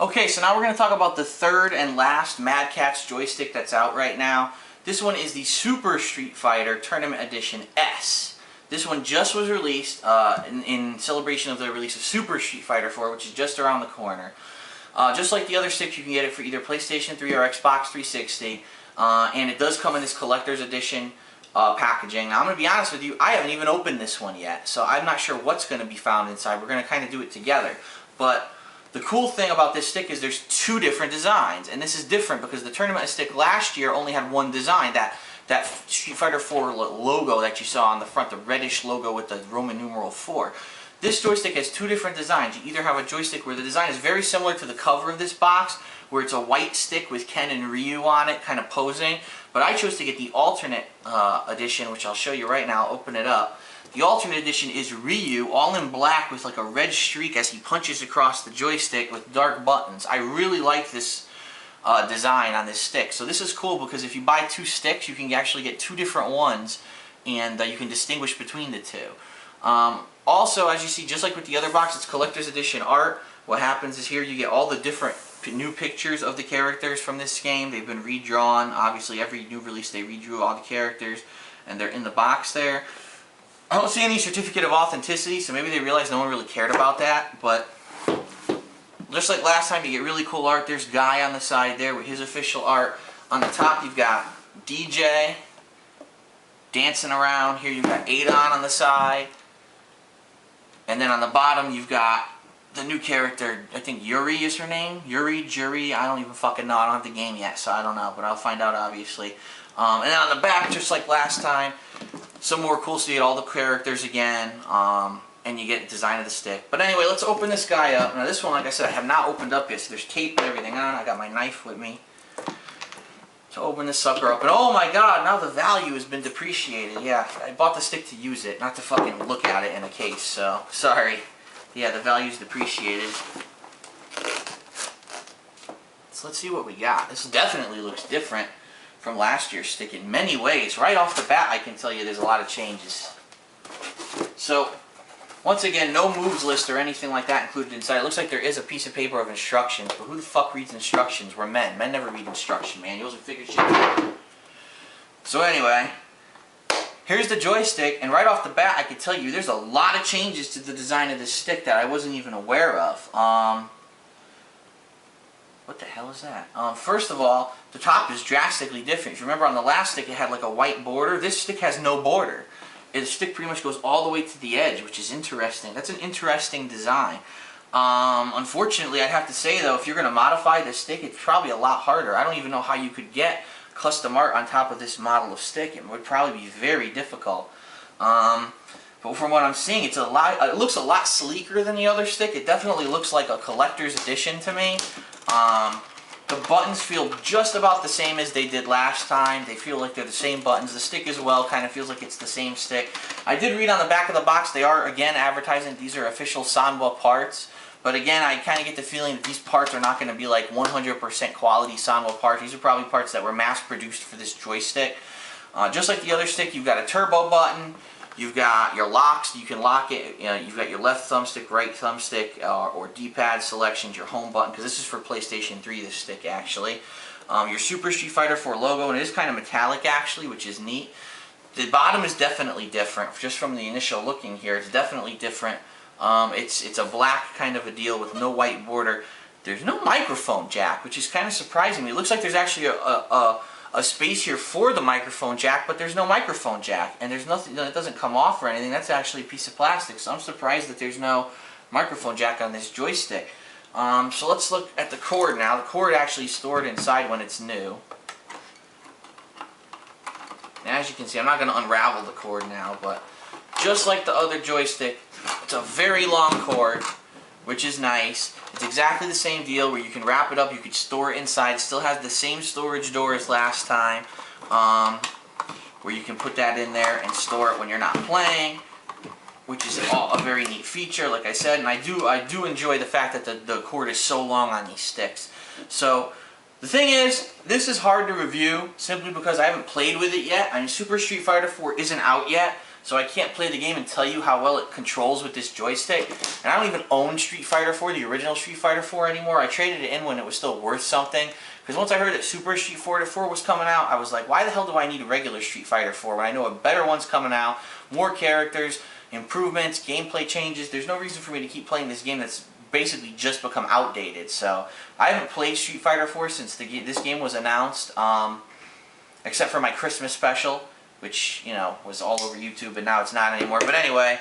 Okay, so now we're going to talk about the third and last MadCatz joystick that's out right now. This one is the Super Street Fighter Tournament Edition S. This one just was released in celebration of the release of Super Street Fighter 4, which is just around the corner. Just like the other sticks, you can get it for either PlayStation 3 or Xbox 360. And it does come in this collector's edition packaging. Now, I'm going to be honest with you, I haven't even opened this one yet, so I'm not sure what's going to be found inside. We're going to kind of do it together. But the cool thing about this stick is there's two different designs, and this is different because the tournament stick last year only had one design, that Street Fighter 4 logo that you saw on the front, the reddish logo with the Roman numeral 4. This joystick has two different designs. You either have a joystick where the design is very similar to the cover of this box, where it's a white stick with Ken and Ryu on it, kind of posing, but I chose to get the alternate edition, which I'll show you right now. I'll open it up. The alternate edition is Ryu, all in black with like a red streak as he punches across the joystick with dark buttons. I really like this design on this stick. So this is cool because if you buy two sticks, you can actually get two different ones, and you can distinguish between the two. Also, as you see, just like with the other box, it's collector's edition art. What happens is here you get all the different new pictures of the characters from this game. They've been redrawn. Obviously, every new release they redrew all the characters, and they're in the box there. I don't see any certificate of authenticity, so maybe they realized no one really cared about that, but just like last time, you get really cool art. There's Guy on the side there with his official art. On the top, you've got DJ dancing around. Here you've got Adon on the side. And then on the bottom, you've got the new character, I think Yuri is her name. Yuri, Jury, I don't even fucking know. I don't have the game yet, so I don't know, but I'll find out, obviously. And then on the back, just like last time, some more cool, so you get all the characters again, and you get the design of the stick. But anyway, let's open this guy up. Now this one, like I said, I have not opened up yet, so there's tape and everything on. I got my knife with me to open this sucker up. And oh my god, now the value has been depreciated. Yeah, I bought the stick to use it, not to fucking look at it in a case, so sorry. Yeah, the value's depreciated. So let's see what we got. This definitely looks different from last year's stick in many ways. Right off the bat, I can tell you there's a lot of changes. So, once again, no moves list or anything like that included inside. It looks like there is a piece of paper of instructions, but who the fuck reads instructions? We're men. Men never read instruction manuals and figure shit. So anyway, here's the joystick, and right off the bat, I can tell you there's a lot of changes to the design of this stick that I wasn't even aware of. What the hell is that? First of all, the top is drastically different. If you remember on the last stick it had like a white border. This stick has no border. The stick pretty much goes all the way to the edge, which is interesting. That's an interesting design. Unfortunately, I'd have to say though, if you're going to modify this stick, it's probably a lot harder. I don't even know how you could get custom art on top of this model of stick. It would probably be very difficult. But from what I'm seeing, it looks a lot sleeker than the other stick. It definitely looks like a collector's edition to me. The buttons feel just about the same as they did last time. They feel like they're the same buttons. The stick as well kind of feels like it's the same stick. I did read on the back of the box they are, again, advertising these are official Sanwa parts. But again, I kind of get the feeling that these parts are not going to be like 100% quality Sanwa parts. These are probably parts that were mass-produced for this joystick. Just like the other stick, you've got a turbo button. You've got your locks, you can lock it, you've got your left thumbstick, right thumbstick, or D-pad selections, your home button, because this is for PlayStation 3, this stick actually. Your Super Street Fighter 4 logo, and it is kind of metallic actually, which is neat. The bottom is definitely different, just from the initial looking here, it's definitely different. It's a black kind of a deal with no white border. There's no microphone jack, which is kind of surprising me. It looks like there's actually a space here for the microphone jack, but there's no microphone jack, and there's nothing that doesn't come off or anything. That's actually a piece of plastic, so I'm surprised that there's no microphone jack on this joystick. So let's look at the cord now. The cord actually is stored inside when it's new. And as you can see, I'm not going to unravel the cord now, but just like the other joystick, it's a very long cord, which is nice. It's exactly the same deal where you can wrap it up, you could store it inside. It still has the same storage door as last time, where you can put that in there and store it when you're not playing, which is a very neat feature, like I said. And I do enjoy the fact that the cord is so long on these sticks. So the thing is, this is hard to review simply because I haven't played with it yet. I mean, Super Street Fighter 4 isn't out yet. so I can't play the game and tell you how well it controls with this joystick. And I don't even own Street Fighter 4, the original Street Fighter 4 anymore. I traded it in when it was still worth something. Because once I heard that Super Street Fighter 4 was coming out, I was like, why the hell do I need a regular Street Fighter 4 when I know a better one's coming out, more characters, improvements, gameplay changes. There's no reason for me to keep playing this game that's basically just become outdated. So I haven't played Street Fighter 4 since this game was announced, except for my Christmas special, which, you know, was all over YouTube, and now it's not anymore. But anyway,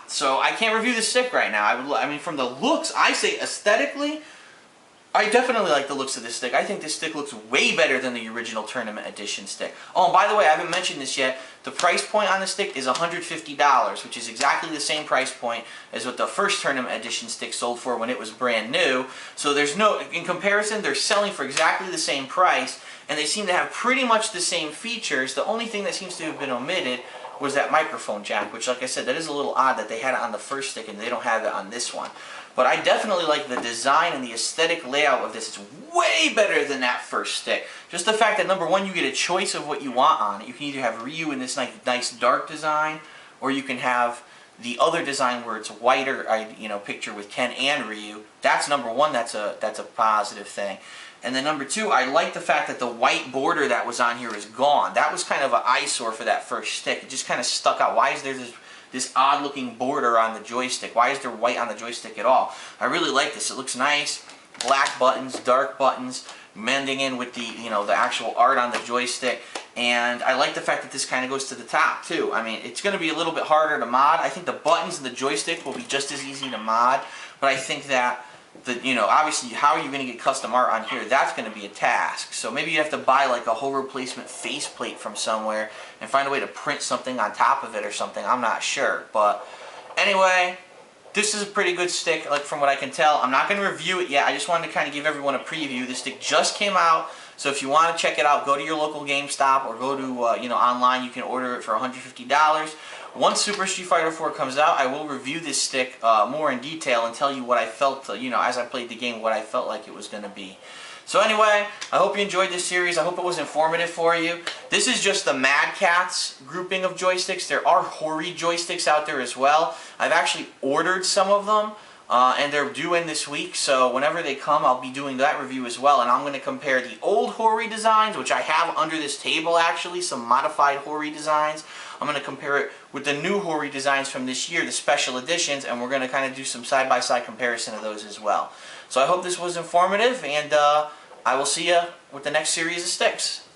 so I can't review the stick right now. I mean, from the looks, I say aesthetically, I definitely like the looks of this stick. I think this stick looks way better than the original Tournament Edition stick. Oh, and by the way, I haven't mentioned this yet. The price point on the stick is $150, which is exactly the same price point as what the first Tournament Edition stick sold for when it was brand new. So there's no, in comparison, they're selling for exactly the same price, and they seem to have pretty much the same features. The only thing that seems to have been omitted was that microphone jack, which, like I said, that is a little odd that they had it on the first stick and they don't have it on this one. But I definitely like the design and the aesthetic layout of this. It's way better than that first stick. Just the fact that, number one, you get a choice of what you want on it. You can either have Ryu in this nice dark design, or you can have the other design where it's whiter, you know, picture with Ken and Ryu. That's number one. That's a positive thing. And then number two, I like the fact that the white border that was on here is gone. That was kind of an eyesore for that first stick. It just kind of stuck out. Why is there this odd looking border on the joystick? Why is there white on the joystick at all? I really like this. It looks nice. Black buttons, dark buttons, mending in with the, you know, the actual art on the joystick. And I like the fact that this kind of goes to the top too. I mean, it's going to be a little bit harder to mod. I think the buttons and the joystick will be just as easy to mod, but I think that you know, obviously, how are you going to get custom art on here? That's going to be a task. So maybe you have to buy like a whole replacement faceplate from somewhere and find a way to print something on top of it or something. I'm not sure. But anyway, this is a pretty good stick, like from what I can tell. I'm not going to review it yet. I just wanted to kind of give everyone a preview. This stick just came out, so if you want to check it out, go to your local GameStop or go to you know, online. You can order it for $150. Once Super Street Fighter 4 comes out, I will review this stick more in detail and tell you what I felt, you know, as I played the game, what I felt like it was going to be. So anyway, I hope you enjoyed this series. I hope it was informative for you. This is just the MadCatz grouping of joysticks. There are Hori joysticks out there as well. I've actually ordered some of them, and they're due in this week. So whenever they come, I'll be doing that review as well. And I'm going to compare the old Hori designs, which I have under this table actually, some modified Hori designs. I'm going to compare it with the new Hori designs from this year, the special editions, and we're going to kind of do some side-by-side comparison of those as well. So I hope this was informative, and I will see you with the next series of sticks.